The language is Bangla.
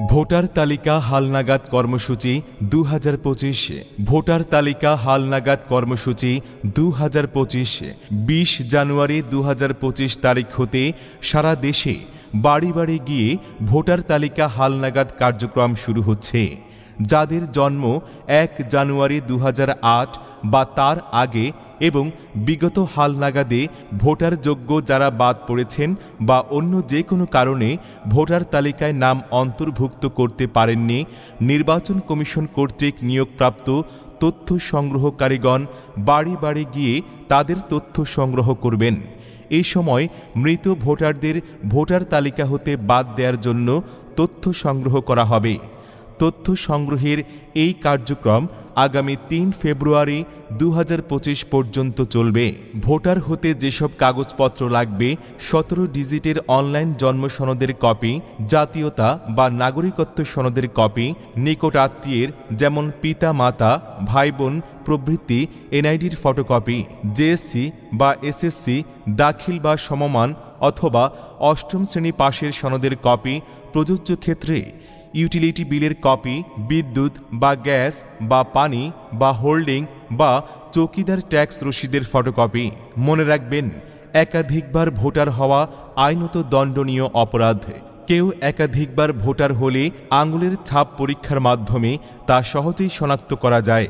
ভোটার তালিকা হালনাগাদ কর্মসূচি 2025। ভোটার তালিকা হালনাগাদ কর্মসূচি 2025 20 জানুয়ারি 2025 তারিখ হতে সারা দেশে বাড়ি বাড়ি গিয়ে ভোটার তালিকা হালনাগাদ কার্যক্রম শুরু হচ্ছে। যাদের জন্ম 1 জানুয়ারি 2008 বা তার আগে এবং বিগত হালনাগাদে ভোটার যোগ্য যারা বাদ পড়েছেন বা অন্য যে কোনো কারণে ভোটার তালিকায় নাম অন্তর্ভুক্ত করতে পারেননি, নির্বাচন কমিশন কর্তৃক নিয়োগপ্রাপ্ত তথ্য সংগ্রহকারীগণ বাড়ি বাড়ি গিয়ে তাদের তথ্য সংগ্রহ করবেন। এই সময় মৃত ভোটারদের ভোটার তালিকা হতে বাদ দেওয়ার জন্য তথ্য সংগ্রহ করা হবে। তথ্য সংগ্রহের এই কার্যক্রম আগামী 3 ফেব্রুয়ারি 2025 পর্যন্ত চলবে। ভোটার হতে যেসব কাগজপত্র লাগবে: 17 ডিজিটের অনলাইন জন্ম সনদের কপি, জাতীয়তা বা নাগরিকত্ব সনদের কপি, নিকট আত্মীয়ের যেমন পিতা মাতা, ভাই বোন প্রভৃতি এনআইডির ফটোকপি, জেএসসি বা এসএসসি দাখিল বা সমমান অথবা 8ম শ্রেণী পাশের সনদের কপি, প্রযোজ্য ক্ষেত্রে ইউটিলিটি বিলের কপি, বিদ্যুৎ বা গ্যাস বা পানি বা হোল্ডিং বা চৌকিদার ট্যাক্স রসিদের ফটোকপি। মনে রাখবেন, একাধিকবার ভোটার হওয়া আইনত দণ্ডনীয় অপরাধ। কেউ একাধিকবার ভোটার হলে আঙুলের ছাপ পরীক্ষার মাধ্যমে তা সহজেই শনাক্ত করা যায়।